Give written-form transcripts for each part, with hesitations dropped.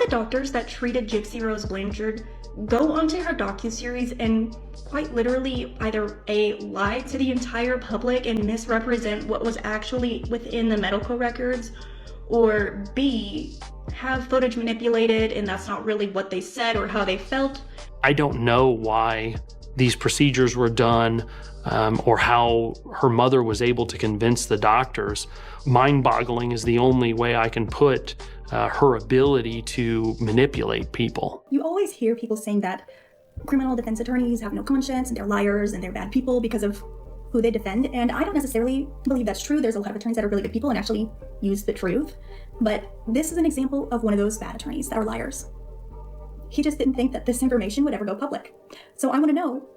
the doctors that treated Gypsy Rose Blanchard go onto her docuseries and quite literally either A, lie to the entire public and misrepresent what was actually within the medical records, or B, have footage manipulated and that's not really what they said or how they felt. I don't know why these procedures were done or how her mother was able to convince the doctors. Mind-boggling is the only way I can put her ability to manipulate people. You always hear people saying that criminal defense attorneys have no conscience and they're liars and they're bad people because of who they defend, and I don't necessarily believe that's true. There's a lot of attorneys that are really good people and actually use the truth, but this is an example of one of those bad attorneys that are liars. He just didn't think that this information would ever go public. So I want to know,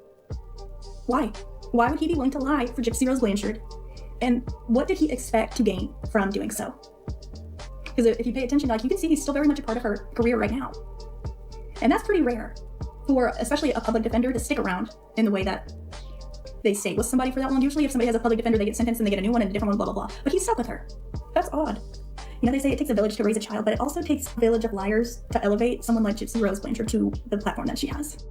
why? Why would he be willing to lie for Gypsy Rose Blanchard? And what did he expect to gain from doing so? Because if you pay attention, like, you can see he's still very much a part of her career right now. And that's pretty rare for especially a public defender to stick around in the way that they stay with somebody for that long. Usually if somebody has a public defender, they get sentenced and they get a new one and a different one, blah, blah, blah. But he's stuck with her. That's odd. You know, they say it takes a village to raise a child, but it also takes a village of liars to elevate someone like Gypsy Rose Blanchard to the platform that she has.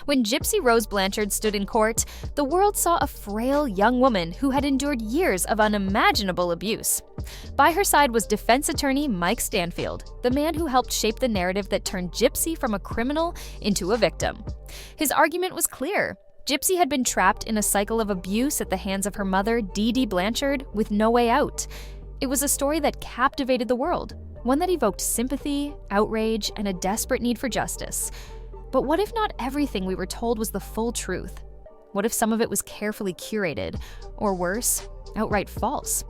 When Gypsy Rose Blanchard stood in court, the world saw a frail young woman who had endured years of unimaginable abuse. By her side was defense attorney Mike Stanfield, the man who helped shape the narrative that turned Gypsy from a criminal into a victim. His argument was clear. Gypsy had been trapped in a cycle of abuse at the hands of her mother, Dee Dee Blanchard, with no way out. It was a story that captivated the world, one that evoked sympathy, outrage, and a desperate need for justice. But what if not everything we were told was the full truth? What if some of it was carefully curated, or worse, outright false?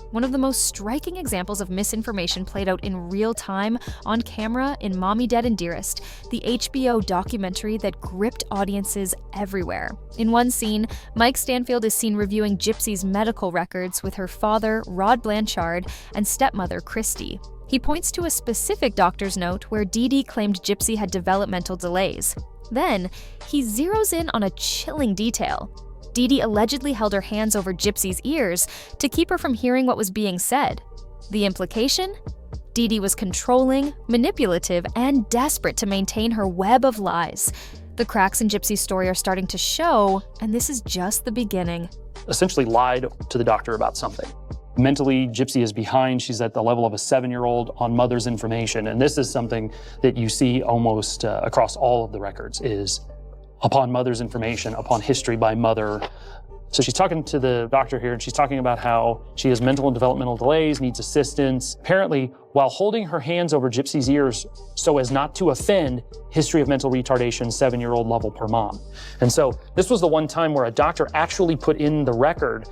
One of the most striking examples of misinformation played out in real time on camera in Mommy Dead and Dearest, the HBO documentary that gripped audiences everywhere. In one scene, Mike Stanfield is seen reviewing Gypsy's medical records with her father, Rod Blanchard, and stepmother, Christy. He points to a specific doctor's note where Dee Dee claimed Gypsy had developmental delays. Then, he zeroes in on a chilling detail. Dee Dee allegedly held her hands over Gypsy's ears to keep her from hearing what was being said. The implication? Dee Dee was controlling, manipulative, and desperate to maintain her web of lies. The cracks in Gypsy's story are starting to show, and this is just the beginning. Essentially lied to the doctor about something. Mentally, Gypsy is behind. She's at the level of a 7-year-old on mother's information. And this is something that you see almost across all of the records, is upon mother's information, upon history by mother. So she's talking to the doctor here, and she's talking about how she has mental and developmental delays, needs assistance. Apparently, while holding her hands over Gypsy's ears so as not to offend history of mental retardation, 7-year-old level per mom. And so this was the one time where a doctor actually put in the record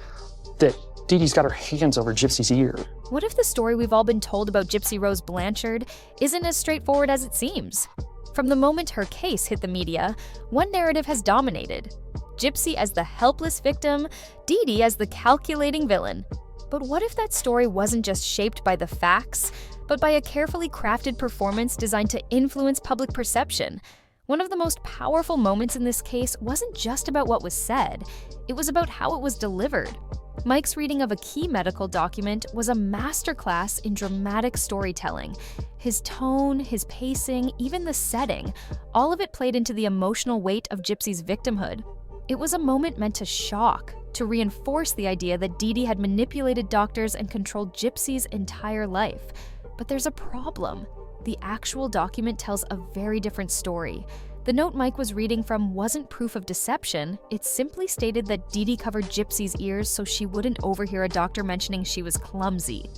that Dee Dee's got her hands over Gypsy's ear. What if the story we've all been told about Gypsy Rose Blanchard isn't as straightforward as it seems? From the moment her case hit the media, one narrative has dominated. Gypsy as the helpless victim, Dee Dee as the calculating villain. But what if that story wasn't just shaped by the facts, but by a carefully crafted performance designed to influence public perception? One of the most powerful moments in this case wasn't just about what was said, it was about how it was delivered. Mike's reading of a key medical document was a masterclass in dramatic storytelling. His tone, his pacing, even the setting, all of it played into the emotional weight of Gypsy's victimhood. It was a moment meant to shock, to reinforce the idea that Dee Dee had manipulated doctors and controlled Gypsy's entire life. But there's a problem. The actual document tells a very different story. The note Mike was reading from wasn't proof of deception, it simply stated that Dee Dee covered Gypsy's ears so she wouldn't overhear a doctor mentioning she was clumsy.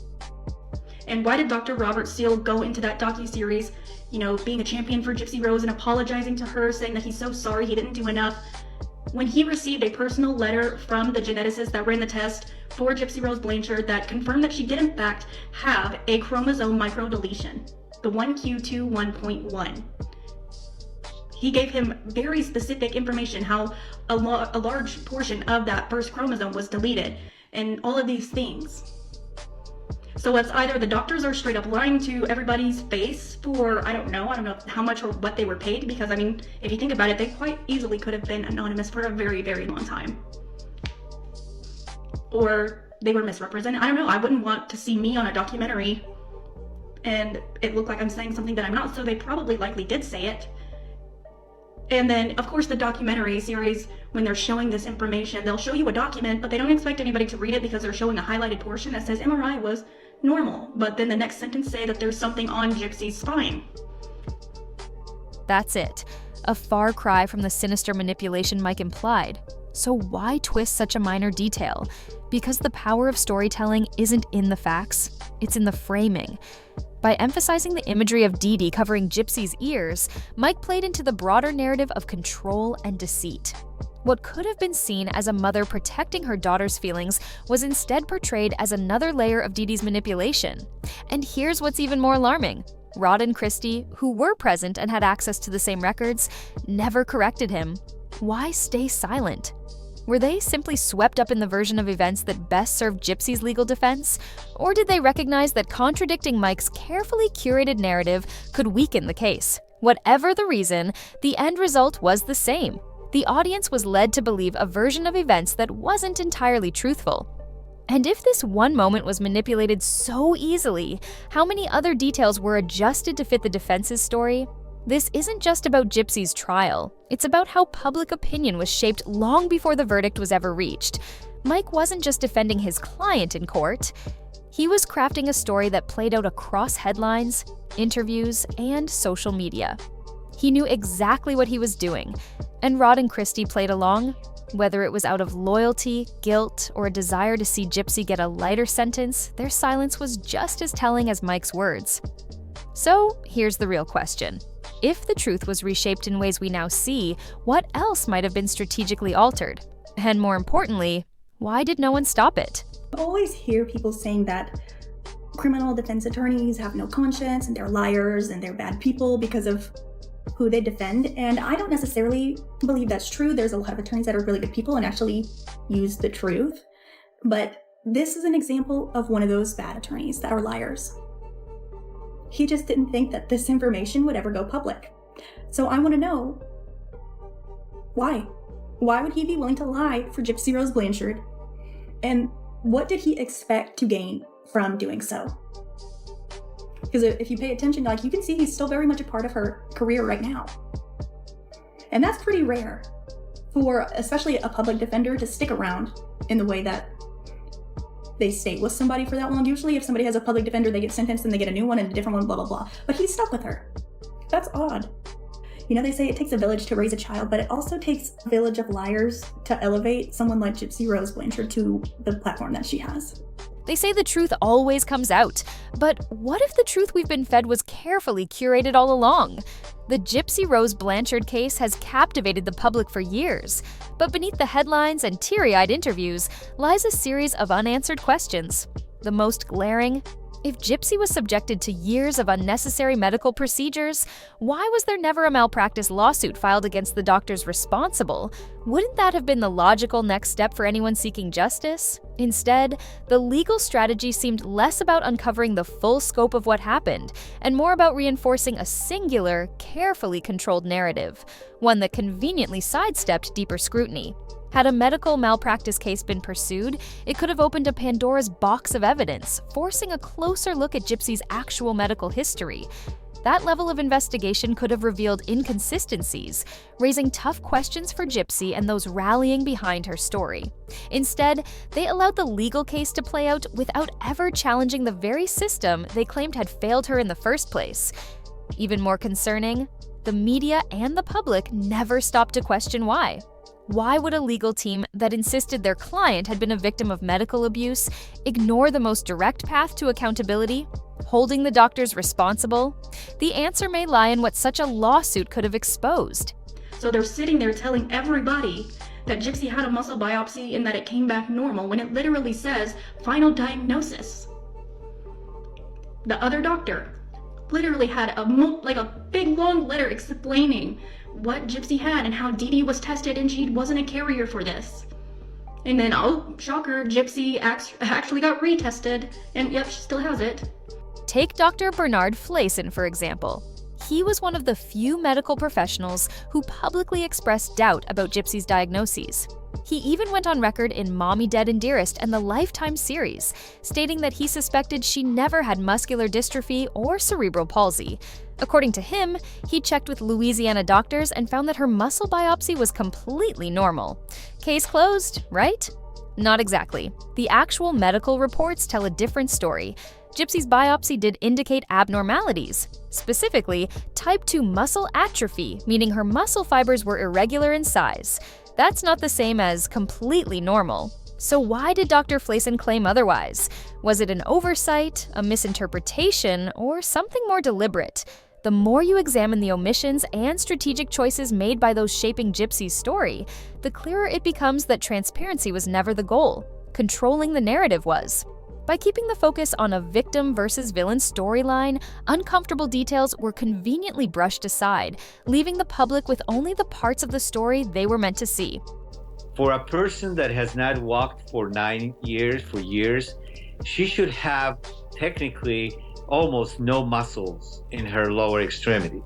And why did Dr. Robert Steele go into that docuseries, being a champion for Gypsy Rose and apologizing to her, saying that he's so sorry he didn't do enough, when he received a personal letter from the geneticist that ran the test for Gypsy Rose Blanchard that confirmed that she did in fact have a chromosome microdeletion, the 1q21.1. He gave him very specific information, how a large portion of that first chromosome was deleted, and all of these things. So it's either the doctors are straight up lying to everybody's face for, I don't know how much or what they were paid, because if you think about it, they quite easily could have been anonymous for a very, very long time. Or they were misrepresented. I don't know. I wouldn't want to see me on a documentary and it looked like I'm saying something that I'm not, so they probably likely did say it. And then, of course, the documentary series, when they're showing this information, they'll show you a document, but they don't expect anybody to read it because they're showing a highlighted portion that says MRI was normal. But then the next sentence say that there's something on Gypsy's spine. That's it. A far cry from the sinister manipulation Mike implied. So why twist such a minor detail? Because the power of storytelling isn't in the facts, it's in the framing. By emphasizing the imagery of Dee Dee covering Gypsy's ears, Mike played into the broader narrative of control and deceit. What could have been seen as a mother protecting her daughter's feelings was instead portrayed as another layer of Dee Dee's manipulation. And here's what's even more alarming. Rod and Christy, who were present and had access to the same records, never corrected him. Why stay silent? Were they simply swept up in the version of events that best served Gypsy's legal defense? Or did they recognize that contradicting Mike's carefully curated narrative could weaken the case? Whatever the reason, the end result was the same. The audience was led to believe a version of events that wasn't entirely truthful. And if this one moment was manipulated so easily, how many other details were adjusted to fit the defense's story? This isn't just about Gypsy's trial. It's about how public opinion was shaped long before the verdict was ever reached. Mike wasn't just defending his client in court. He was crafting a story that played out across headlines, interviews, and social media. He knew exactly what he was doing, and Rod and Christy played along. Whether it was out of loyalty, guilt, or a desire to see Gypsy get a lighter sentence, their silence was just as telling as Mike's words. So, here's the real question. If the truth was reshaped in ways we now see, what else might have been strategically altered? And more importantly, why did no one stop it? I always hear people saying that criminal defense attorneys have no conscience and they're liars and they're bad people because of who they defend, and I don't necessarily believe that's true. There's a lot of attorneys that are really good people and actually use the truth, but this is an example of one of those bad attorneys that are liars. He just didn't think that this information would ever go public. So I want to know, why? Why would he be willing to lie for Gypsy Rose Blanchard? And what did he expect to gain from doing so? Because if you pay attention, you can see he's still very much a part of her career right now. And that's pretty rare for especially a public defender to stick around in the way that they stay with somebody for that long. Usually if somebody has a public defender, they get sentenced and they get a new one and a different one, blah, blah, blah. But he's stuck with her. That's odd. You know, they say it takes a village to raise a child, but it also takes a village of liars to elevate someone like Gypsy Rose Blanchard to the platform that she has. They say the truth always comes out, but what if the truth we've been fed was carefully curated all along? The Gypsy Rose Blanchard case has captivated the public for years, but beneath the headlines and teary-eyed interviews lies a series of unanswered questions. The most glaring: if Gypsy was subjected to years of unnecessary medical procedures, why was there never a malpractice lawsuit filed against the doctors responsible? Wouldn't that have been the logical next step for anyone seeking justice? Instead, the legal strategy seemed less about uncovering the full scope of what happened, and more about reinforcing a singular, carefully controlled narrative, one that conveniently sidestepped deeper scrutiny. Had a medical malpractice case been pursued, it could have opened a Pandora's box of evidence, forcing a closer look at Gypsy's actual medical history. That level of investigation could have revealed inconsistencies, raising tough questions for Gypsy and those rallying behind her story. Instead, they allowed the legal case to play out without ever challenging the very system they claimed had failed her in the first place. Even more concerning, the media and the public never stopped to question why. Why would a legal team that insisted their client had been a victim of medical abuse ignore the most direct path to accountability? Holding the doctors responsible? The answer may lie in what such a lawsuit could have exposed. So they're sitting there telling everybody that Gypsy had a muscle biopsy and that it came back normal when it literally says final diagnosis. The other doctor literally had a big long letter explaining what Gypsy had and how Dee Dee was tested and she wasn't a carrier for this. And then, oh, shocker, Gypsy actually got retested, and yep, she still has it. Take Dr. Bernard Flayson, for example. He was one of the few medical professionals who publicly expressed doubt about Gypsy's diagnoses. He even went on record in Mommy Dead and Dearest and the Lifetime series, stating that he suspected she never had muscular dystrophy or cerebral palsy. According to him, he checked with Louisiana doctors and found that her muscle biopsy was completely normal. Case closed, right? Not exactly. The actual medical reports tell a different story. Gypsy's biopsy did indicate abnormalities, specifically type 2 muscle atrophy, meaning her muscle fibers were irregular in size. That's not the same as completely normal. So why did Dr. Flason claim otherwise? Was it an oversight, a misinterpretation, or something more deliberate? The more you examine the omissions and strategic choices made by those shaping Gypsy's story, the clearer it becomes that transparency was never the goal. Controlling the narrative was. By keeping the focus on a victim versus villain storyline, uncomfortable details were conveniently brushed aside, leaving the public with only the parts of the story they were meant to see. For a person that has not walked for 9 years, she should have technically almost no muscles in her lower extremities.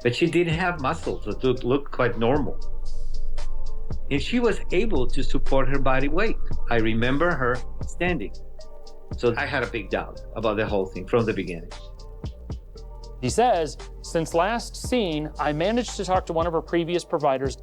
But she didn't have muscles that looked quite normal. And she was able to support her body weight. I remember her standing. So I had a big doubt about the whole thing from the beginning. He says, since last seen, I managed to talk to one of her previous providers.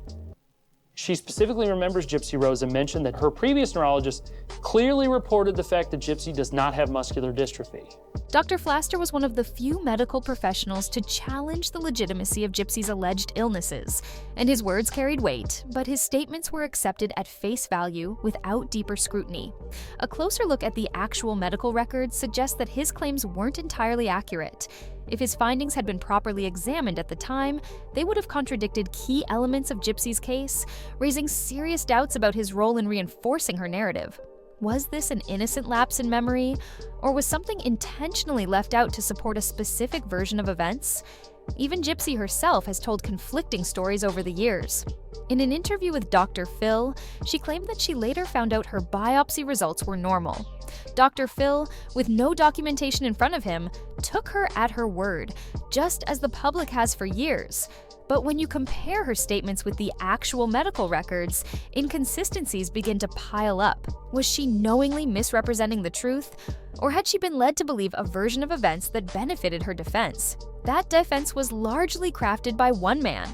She specifically remembers Gypsy Rose and mentioned that her previous neurologist clearly reported the fact that Gypsy does not have muscular dystrophy. Dr. Flaster was one of the few medical professionals to challenge the legitimacy of Gypsy's alleged illnesses, and his words carried weight, but his statements were accepted at face value without deeper scrutiny. A closer look at the actual medical records suggests that his claims weren't entirely accurate. If his findings had been properly examined at the time, they would have contradicted key elements of Gypsy's case, raising serious doubts about his role in reinforcing her narrative. Was this an innocent lapse in memory, or was something intentionally left out to support a specific version of events? Even Gypsy herself has told conflicting stories over the years. In an interview with Dr. Phil, she claimed that she later found out her biopsy results were normal. Dr. Phil, with no documentation in front of him, took her at her word, just as the public has for years. But when you compare her statements with the actual medical records, inconsistencies begin to pile up. Was she knowingly misrepresenting the truth? Or had she been led to believe a version of events that benefited her defense? That defense was largely crafted by one man,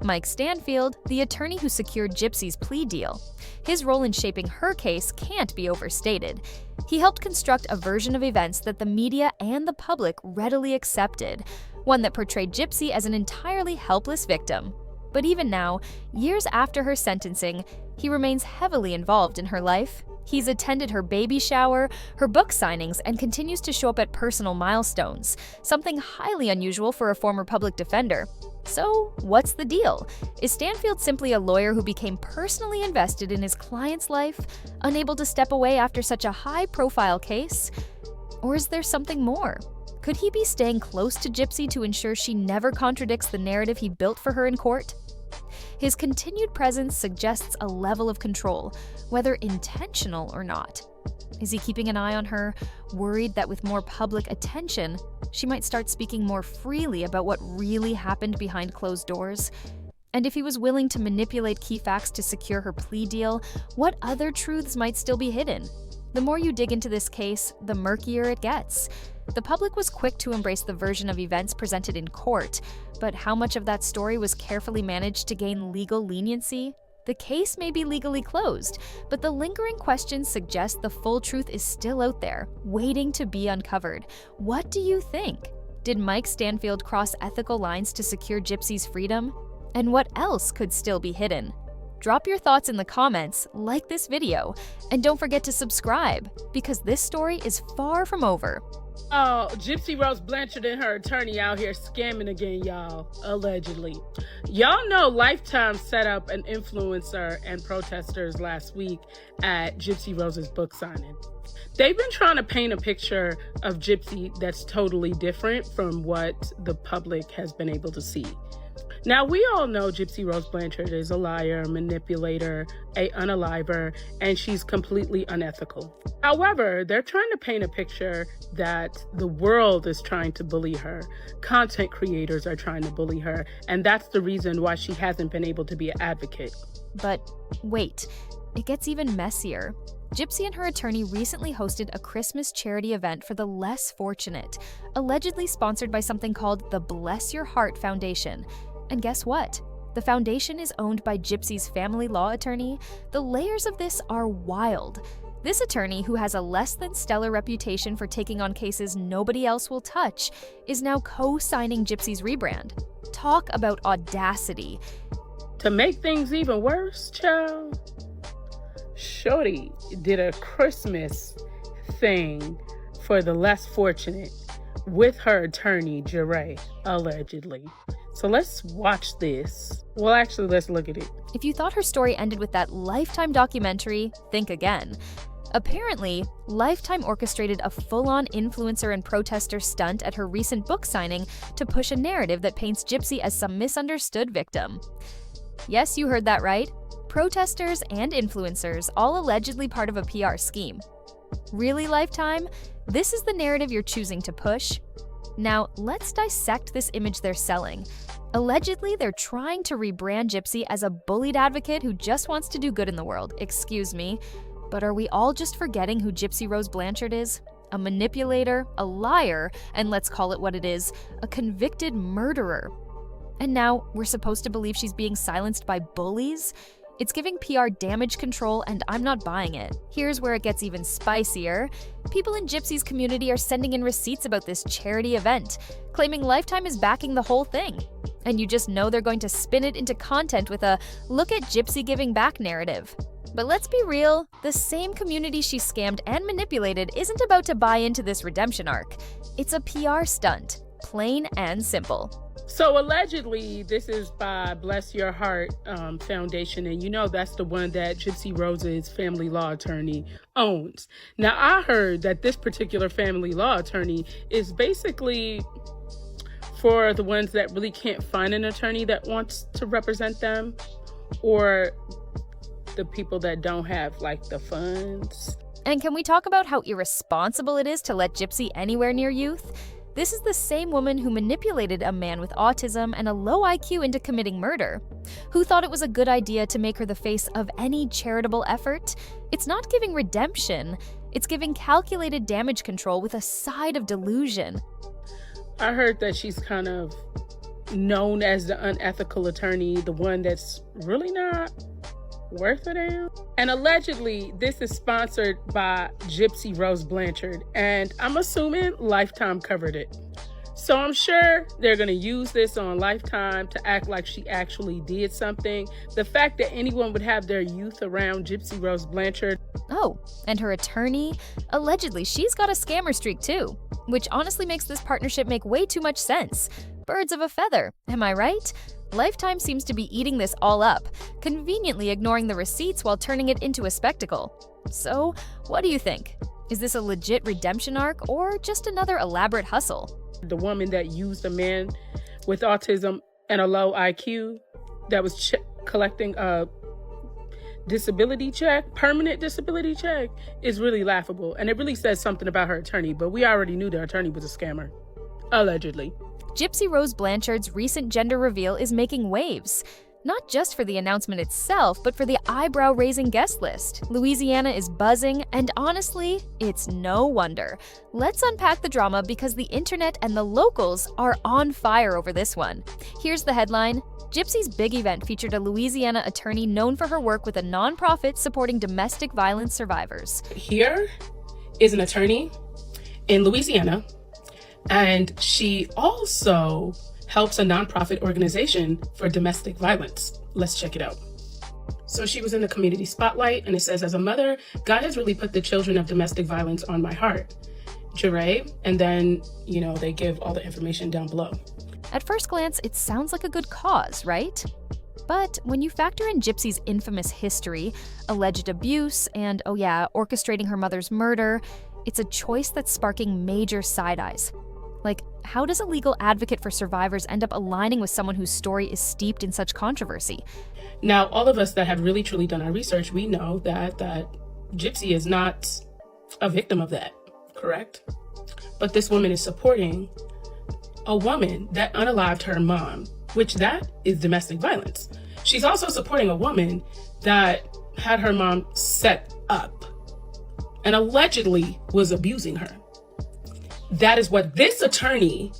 Mike Stanfield, the attorney who secured Gypsy's plea deal. His role in shaping her case can't be overstated. He helped construct a version of events that the media and the public readily accepted, one that portrayed Gypsy as an entirely helpless victim. But even now, years after her sentencing, he remains heavily involved in her life. He's attended her baby shower, her book signings, and continues to show up at personal milestones, something highly unusual for a former public defender. So, what's the deal? Is Stanfield simply a lawyer who became personally invested in his client's life, unable to step away after such a high-profile case? Or is there something more? Could he be staying close to Gypsy to ensure she never contradicts the narrative he built for her in court? His continued presence suggests a level of control, whether intentional or not. Is he keeping an eye on her, worried that with more public attention, she might start speaking more freely about what really happened behind closed doors? And if he was willing to manipulate key facts to secure her plea deal, what other truths might still be hidden? The more you dig into this case, the murkier it gets. The public was quick to embrace the version of events presented in court, but how much of that story was carefully managed to gain legal leniency? The case may be legally closed, but the lingering questions suggest the full truth is still out there, waiting to be uncovered. What do you think? Did Mike Stanfield cross ethical lines to secure Gypsy's freedom? And what else could still be hidden? Drop your thoughts in the comments, like this video, and don't forget to subscribe, because this story is far from over. Oh, Gypsy Rose Blanchard and her attorney out here scamming again, y'all, allegedly. Y'all know Lifetime set up an influencer and protesters last week at Gypsy Rose's book signing. They've been trying to paint a picture of Gypsy that's totally different from what the public has been able to see. Now, we all know Gypsy Rose Blanchard is a liar, a manipulator, an unaliver, and she's completely unethical. However, they're trying to paint a picture that the world is trying to bully her. Content creators are trying to bully her, and that's the reason why she hasn't been able to be an advocate. But wait, it gets even messier. Gypsy and her attorney recently hosted a Christmas charity event for the less fortunate, allegedly sponsored by something called the Bless Your Heart Foundation. And guess what? The foundation is owned by Gypsy's family law attorney. The layers of this are wild. This attorney, who has a less than stellar reputation for taking on cases nobody else will touch, is now co-signing Gypsy's rebrand. Talk about audacity. To make things even worse, child, Shorty did a Christmas thing for the less fortunate with her attorney, Jeray, allegedly. So let's watch this. Well, actually, let's look at it. If you thought her story ended with that Lifetime documentary, think again. Apparently, Lifetime orchestrated a full-on influencer and protester stunt at her recent book signing to push a narrative that paints Gypsy as some misunderstood victim. Yes, you heard that right. Protesters and influencers, all allegedly part of a PR scheme. Really, Lifetime? This is the narrative you're choosing to push? Now, let's dissect this image they're selling. Allegedly, they're trying to rebrand Gypsy as a bullied advocate who just wants to do good in the world. Excuse me. But are we all just forgetting who Gypsy Rose Blanchard is? A manipulator, a liar, and let's call it what it is, a convicted murderer. And now, we're supposed to believe she's being silenced by bullies? It's giving PR damage control, and I'm not buying it. Here's where it gets even spicier. People in Gypsy's community are sending in receipts about this charity event, claiming Lifetime is backing the whole thing. And you just know they're going to spin it into content with a "look at Gypsy giving back" narrative. But let's be real, the same community she scammed and manipulated isn't about to buy into this redemption arc. It's a PR stunt, plain and simple. So allegedly, this is by Bless Your Heart Foundation, and you know that's the one that Gypsy Rose's family law attorney owns. Now, I heard that this particular family law attorney is basically for the ones that really can't find an attorney that wants to represent them, or the people that don't have, like, the funds. And can we talk about how irresponsible it is to let Gypsy anywhere near youth? This is the same woman who manipulated a man with autism and a low IQ into committing murder, who thought it was a good idea to make her the face of any charitable effort. It's not giving redemption, it's giving calculated damage control with a side of delusion. I heard that she's kind of known as the unethical attorney, the one that's really not worth a damn. And allegedly, this is sponsored by Gypsy Rose Blanchard, and I'm assuming Lifetime covered it. So I'm sure they're going to use this on Lifetime to act like she actually did something. The fact that anyone would have their youth around Gypsy Rose Blanchard. Oh, and her attorney? Allegedly, she's got a scammer streak too, which honestly makes this partnership make way too much sense. Birds of a feather, am I right? Lifetime seems to be eating this all up, conveniently ignoring the receipts while turning it into a spectacle. So, what do you think? Is this a legit redemption arc or just another elaborate hustle? The woman that used a man with autism and a low IQ that was collecting a disability check, permanent disability check, is really laughable. And it really says something about her attorney, but we already knew the attorney was a scammer, allegedly. Gypsy Rose Blanchard's recent gender reveal is making waves. Not just for the announcement itself, but for the eyebrow-raising guest list. Louisiana is buzzing, and honestly, it's no wonder. Let's unpack the drama because the internet and the locals are on fire over this one. Here's the headline. Gypsy's big event featured a Louisiana attorney known for her work with a nonprofit supporting domestic violence survivors. Here is an attorney in Louisiana, and she also helps a nonprofit organization for domestic violence. Let's check it out. So she was in the community spotlight, and it says, as a mother, God has really put the children of domestic violence on my heart. Jeray, and then, they give all the information down below. At first glance, it sounds like a good cause, right? But when you factor in Gypsy's infamous history, alleged abuse, and, orchestrating her mother's murder, it's a choice that's sparking major side eyes. Like, how does a legal advocate for survivors end up aligning with someone whose story is steeped in such controversy? Now, all of us that have really truly done our research, we know that Gypsy is not a victim of that, correct? But this woman is supporting a woman that unalived her mom, which that is domestic violence. She's also supporting a woman that had her mom set up and allegedly was abusing her. That is what this attorney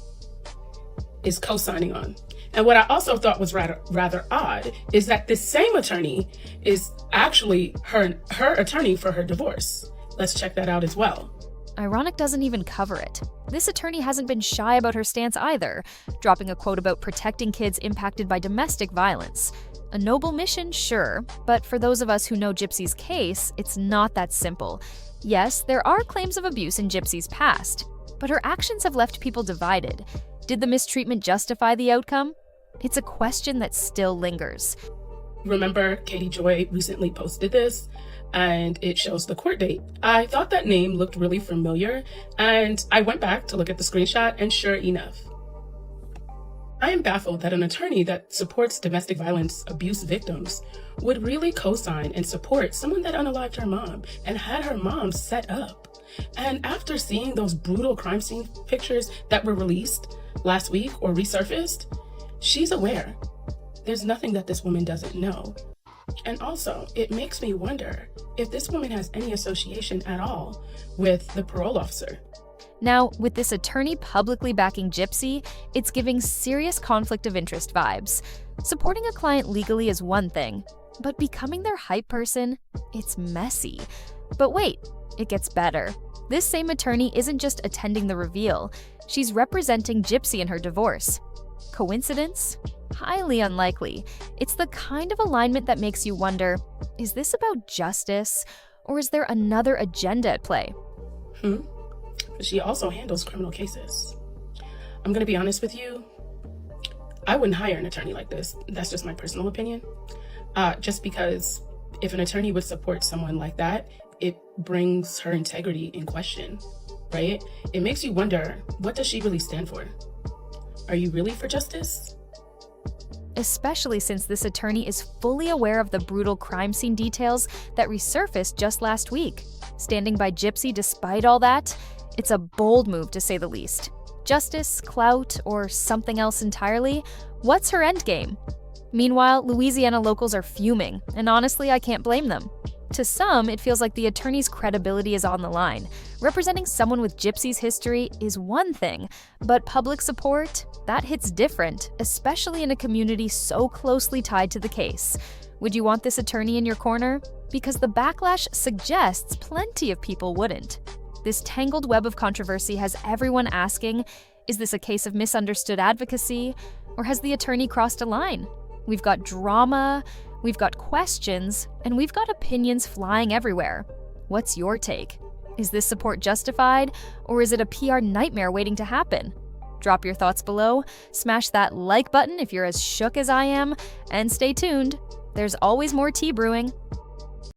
is co-signing on. And what I also thought was rather odd is that this same attorney is actually her attorney for her divorce. Let's check that out as well. Ironic doesn't even cover it. This attorney hasn't been shy about her stance either, dropping a quote about protecting kids impacted by domestic violence. A noble mission, sure, but for those of us who know Gypsy's case, it's not that simple. Yes, there are claims of abuse in Gypsy's past, but her actions have left people divided. Did the mistreatment justify the outcome? It's a question that still lingers. Remember, Katie Joy recently posted this, and it shows the court date. I thought that name looked really familiar, and I went back to look at the screenshot, and sure enough. I am baffled that an attorney that supports domestic violence abuse victims would really co-sign and support someone that unalived her mom and had her mom set up. And after seeing those brutal crime scene pictures that were released last week or resurfaced, she's aware. There's nothing that this woman doesn't know. And also, it makes me wonder if this woman has any association at all with the parole officer. Now, with this attorney publicly backing Gypsy, it's giving serious conflict of interest vibes. Supporting a client legally is one thing, but becoming their hype person, it's messy. But wait, it gets better. This same attorney isn't just attending the reveal, she's representing Gypsy in her divorce. Coincidence? Highly unlikely. It's the kind of alignment that makes you wonder, is this about justice, or is there another agenda at play? She also handles criminal cases. I'm gonna be honest with you, I wouldn't hire an attorney like this. That's just my personal opinion. Just because if an attorney would support someone like that, it brings her integrity in question, right? It makes you wonder, what does she really stand for? Are you really for justice? Especially since this attorney is fully aware of the brutal crime scene details that resurfaced just last week. Standing by Gypsy despite all that, it's a bold move to say the least. Justice, clout, or something else entirely? What's her endgame? Meanwhile, Louisiana locals are fuming, and honestly, I can't blame them. To some, it feels like the attorney's credibility is on the line. Representing someone with Gypsy's history is one thing, but public support, that hits different, especially in a community so closely tied to the case. Would you want this attorney in your corner? Because the backlash suggests plenty of people wouldn't. This tangled web of controversy has everyone asking, is this a case of misunderstood advocacy, or has the attorney crossed a line? We've got drama, we've got questions, and we've got opinions flying everywhere. What's your take? Is this support justified, or is it a PR nightmare waiting to happen? Drop your thoughts below, smash that like button if you're as shook as I am, and stay tuned. There's always more tea brewing.